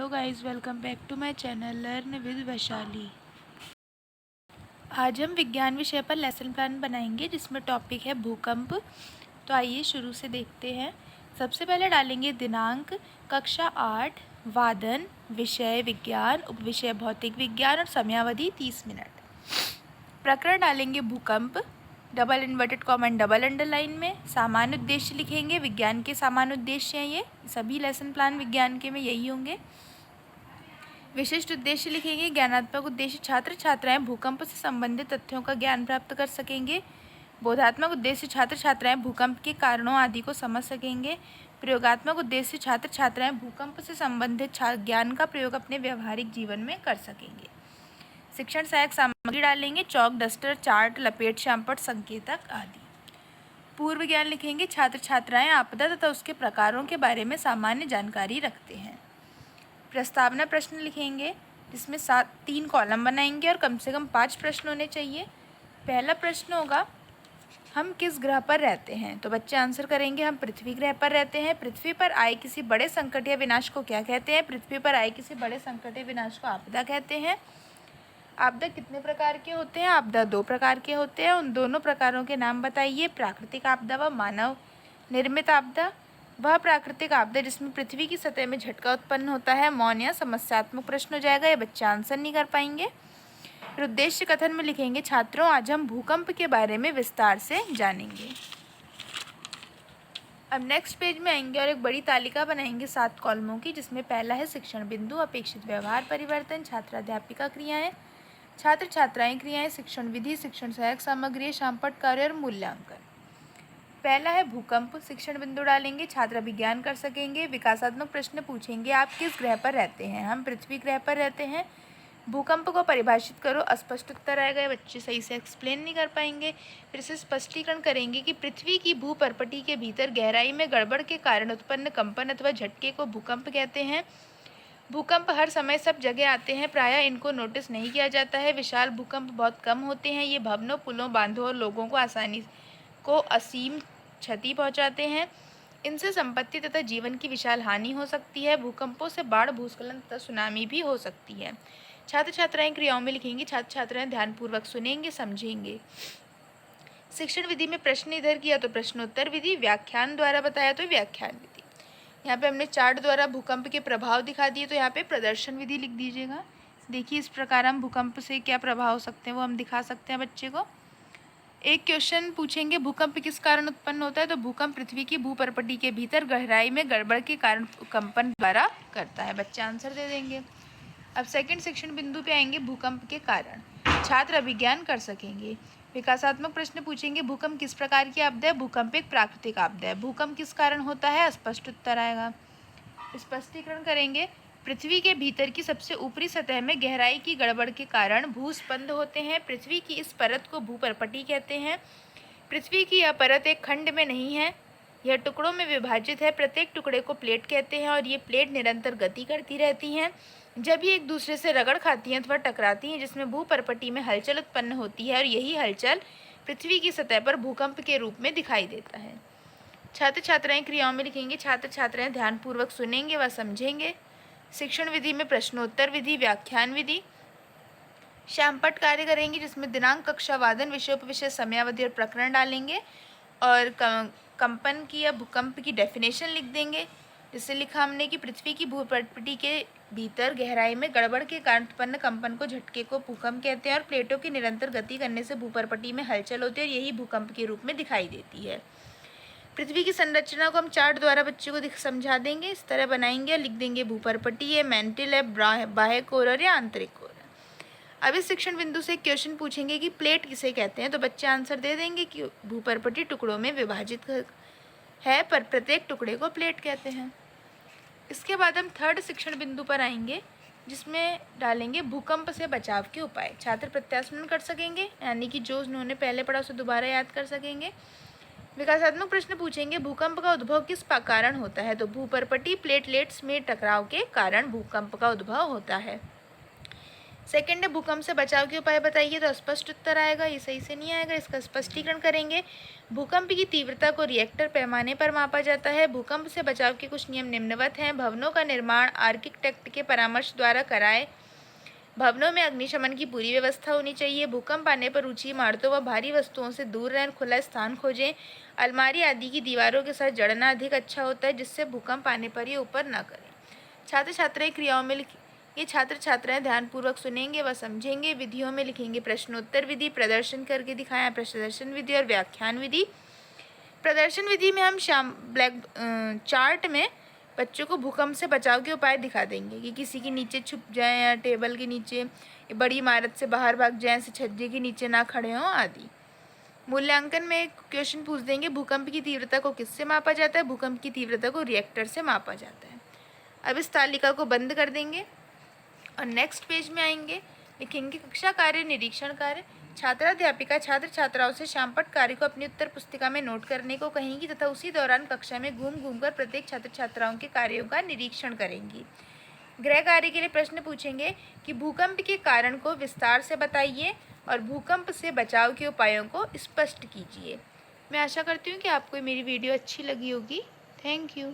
Hello guys, welcome back to my channel learn with Vaishali. आज हम विज्ञान विषय पर लेसन प्लान बनाएंगे जिसमें टॉपिक है भूकंप। तो आइए शुरू से देखते हैं। सबसे पहले डालेंगे दिनांक, कक्षा 8, वादन, विषय विज्ञान, उपविषय भौतिक विज्ञान और समयावधि 30 मिनट। प्रकरण डालेंगे भूकंप, double inverted common double underline में। सामान्य उद्देश्य लिखेंगे, विज्ञान के सामान्य उद्देश्य हैं ये सभी लेसन प्लान विज्ञान के में यही होंगे। विशिष्ट उद्देश्य लिखेंगे, ज्ञानात्मक उद्देश्य छात्र छात्राएं भूकंप से संबंधित तथ्यों का ज्ञान प्राप्त कर सकेंगे। बोधात्मक उद्देश्य छात्र छात्राएं भूकंप के कारणों आदि को समझ सकेंगे। प्रयोगात्मक उद्देश्य छात्र छात्राएं भूकंप से संबंधित ज्ञान का प्रयोग अपने व्यवहारिक जीवन में कर सकेंगे। शिक्षण सहायक सामग्री डालेंगे, चौक, डस्टर, चार्ट, लपेट, श्यामपट्ट, संकेतक आदि। पूर्व ज्ञान लिखेंगे, छात्र छात्राएं आपदा तथा उसके प्रकारों के बारे में सामान्य जानकारी रखते हैं। प्रस्तावना प्रश्न लिखेंगे जिसमें 3 कॉलम बनाएंगे और कम से कम 5 प्रश्न होने चाहिए। पहला प्रश्न होगा, हम किस ग्रह पर रहते हैं? तो बच्चे आंसर करेंगे, हम पृथ्वी ग्रह पर रहते हैं। पृथ्वी पर आए किसी बड़े संकट या विनाश को क्या कहते हैं? पृथ्वी पर आए किसी बड़े संकट या विनाश को आपदा कहते हैं। आपदा कितने प्रकार के होते हैं? आपदा 2 प्रकार के होते हैं। उन दोनों प्रकारों के नाम बताइए। प्राकृतिक आपदा व मानव निर्मित आपदा। वह प्राकृतिक आपदा जिसमें पृथ्वी की सतह में झटका उत्पन्न होता है। मौन या समस्यात्मक प्रश्न हो जाएगा, ये बच्चे आंसर नहीं कर पाएंगे। फिर उद्देश्य कथन में लिखेंगे, छात्रों आज हम भूकंप के बारे में विस्तार से जानेंगे। अब नेक्स्ट पेज में आएंगे और एक बड़ी तालिका बनाएंगे 7 कॉलमों की, जिसमें पहला है शिक्षण बिंदु, अपेक्षित व्यवहार परिवर्तन, छात्राध्यापिका क्रियाएं, छात्र छात्राएं क्रियाएं, शिक्षण विधि, शिक्षण सहायक सामग्री, श्यामपट्ट कार्य और मूल्यांकन। पहला है भूकंप, शिक्षण बिंदु डालेंगे, छात्र विज्ञान कर सकेंगे। विकासात्मक प्रश्न पूछेंगे, आप किस ग्रह पर रहते हैं? हम पृथ्वी ग्रह पर रहते हैं। भूकंप को परिभाषित करो, अस्पष्ट उत्तर आएगा, बच्चे सही से एक्सप्लेन नहीं कर पाएंगे। फिर से स्पष्टीकरण करेंगे कि पृथ्वी की भूपर्पटी के भीतर गहराई में गड़बड़ के कारण उत्पन्न कंपन अथवा झटके को भूकंप कहते हैं। भूकंप हर समय सब जगह आते हैं, प्रायः इनको नोटिस नहीं किया जाता है। विशाल भूकंप बहुत कम होते हैं। ये भवनों, पुलों, बांधों और लोगों को असीम क्षति पहुंचाते हैं। इनसे संपत्ति तथा जीवन की विशाल हानि हो सकती है। भूकंपों से बाढ़, भूस्खलन तथा सुनामी भी हो सकती है। छात्र छात्राएं क्रियाओं में लिखेंगी, छात्र छात्राएं ध्यानपूर्वक सुनेंगे, समझेंगे। शिक्षण विधि में प्रश्न इधर किया तो प्रश्नोत्तर विधि, व्याख्यान द्वारा बताया तो व्याख्यान विधि। यहाँ पे हमने चार्ट द्वारा भूकंप के प्रभाव दिखा दिए, तो यहाँ पे प्रदर्शन विधि लिख दीजिएगा। देखिए इस प्रकार हम भूकंप से क्या प्रभाव हो सकते हैं वो हम दिखा सकते हैं बच्चे को। एक क्वेश्चन पूछेंगे, भूकंप किस कारण उत्पन्न होता है? तो भूकंप पृथ्वी की भूपर्पटी के भीतर गहराई में गड़बड़ के कारण कंपन द्वारा करता है। बच्चे आंसर दे देंगे। अब सेकंड शिक्षण बिंदु पे आएंगे, भूकंप के कारण। छात्र अभिज्ञान कर सकेंगे। विकासात्मक प्रश्न पूछेंगे, भूकंप किस प्रकार की आपदा है? भूकंप एक प्राकृतिक आपदा है। भूकंप किस कारण होता है? स्पष्ट उत्तर आएगा। स्पष्टीकरण करेंगे, पृथ्वी के भीतर की सबसे ऊपरी सतह में गहराई की गड़बड़ के कारण भूस्पंद होते हैं। पृथ्वी की इस परत को भूपर्पटी कहते हैं। पृथ्वी की यह परत एक खंड में नहीं है, यह टुकड़ों में विभाजित है। प्रत्येक टुकड़े को प्लेट कहते हैं और ये प्लेट निरंतर गति करती रहती हैं। जब ये एक दूसरे से रगड़ खाती हैं अथवा टकराती हैं, जिसमें भूपर्पटी में हलचल उत्पन्न होती है और यही हलचल पृथ्वी की सतह पर भूकंप के रूप में दिखाई देता है। छात्र छात्राएं क्रियाओं में लिखेंगे, छात्र छात्राएं ध्यानपूर्वक सुनेंगे व समझेंगे। शिक्षण विधि में प्रश्नोत्तर विधि, व्याख्यान विधि। श्यामपट्ट कार्य करेंगे जिसमें दिनांक, कक्षा, वादन, विषयोपविषय, समयावधि और प्रकरण डालेंगे और कंपन की या भूकंप की डेफिनेशन लिख देंगे। जिससे लिखा हमने कि पृथ्वी की भूपर्पटी के भीतर गहराई में गड़बड़ के कारण उत्पन्न कंपन को, झटके को भूकंप कहते हैं और प्लेटों की निरंतर गति करने से भूपर्पटी में हलचल होती है और यही भूकंप के रूप में दिखाई देती है। पृथ्वी की संरचना को हम चार्ट द्वारा बच्चों को समझा देंगे। इस तरह बनाएंगे, लिख देंगे भूपर्पटी है, मेंटिल है, बाह्य कोर है या आंतरिक कोर है। अब इस शिक्षण बिंदु से क्वेश्चन पूछेंगे कि प्लेट किसे कहते हैं? तो बच्चे आंसर दे देंगे कि भूपर्पटी टुकड़ों में विभाजित है पर प्रत्येक टुकड़े को प्लेट कहते हैं। इसके बाद हम थर्ड शिक्षण बिंदु पर आएंगे जिसमें डालेंगे भूकंप से बचाव के उपाय। छात्र प्रत्यास्मरण कर सकेंगे, यानी कि जो उन्होंने पहले पढ़ा उसे दोबारा याद कर सकेंगे। विकासात्मक प्रश्न पूछेंगे, भूकंप का उद्भव किस कारण होता है? तो भूपर्पटी प्लेटलेट्स में टकराव के कारण भूकंप का उद्भव होता है। सेकंड है भूकंप से बचाव के उपाय बताइए, तो स्पष्ट उत्तर आएगा, ये सही से नहीं आएगा, इसका स्पष्टीकरण करेंगे। भूकंप की तीव्रता को रिएक्टर पैमाने पर मापा जाता है। भूकंप से बचाव के कुछ नियम निम्नवत हैं। भवनों का निर्माण आर्किटेक्ट के परामर्श द्वारा कराएं। भवनों में अग्निशमन की पूरी व्यवस्था होनी चाहिए। भूकंप आने पर ऊंची इमारतों व भारी वस्तुओं से दूर रहें, खुला स्थान खोजें। अलमारी आदि की दीवारों के साथ जड़ना अधिक अच्छा होता है, जिससे भूकंप आने पर ये ऊपर न करें। छात्र छात्राएं क्रियाओं में ये छात्र छात्राएं ध्यानपूर्वक सुनेंगे व समझेंगे। विधियों में लिखेंगे प्रश्नोत्तर विधि, प्रदर्शन करके दिखाएं प्रदर्शन विधि और व्याख्यान विधि। प्रदर्शन विधि में हम ब्लैक चार्ट में बच्चों को भूकंप से बचाव के उपाय दिखा देंगे कि किसी के नीचे छुप जाएं या टेबल के नीचे, बड़ी इमारत से बाहर भाग जाएं, ऐसे छज्जे के नीचे ना खड़े हों आदि। मूल्यांकन में एक क्वेश्चन पूछ देंगे, भूकंप की तीव्रता को किससे मापा जाता है? भूकंप की तीव्रता को रिएक्टर से मापा जाता है। अब इस तालिका को बंद कर देंगे और नेक्स्ट पेज में आएंगे, लिखेंगे कक्षा कार्य, निरीक्षण कार्य। छात्राध्यापिका छात्र छात्राओं से शामपट कार्य को अपनी उत्तर पुस्तिका में नोट करने को कहेंगी तथा उसी दौरान कक्षा में घूम घूम कर प्रत्येक छात्र छात्राओं के कार्यों का निरीक्षण करेंगी। गृह कार्य के लिए प्रश्न पूछेंगे कि भूकंप के कारण को विस्तार से बताइए और भूकंप से बचाव के उपायों को स्पष्ट कीजिए। मैं आशा करती हूँ कि आपको मेरी वीडियो अच्छी लगी होगी। Thank you.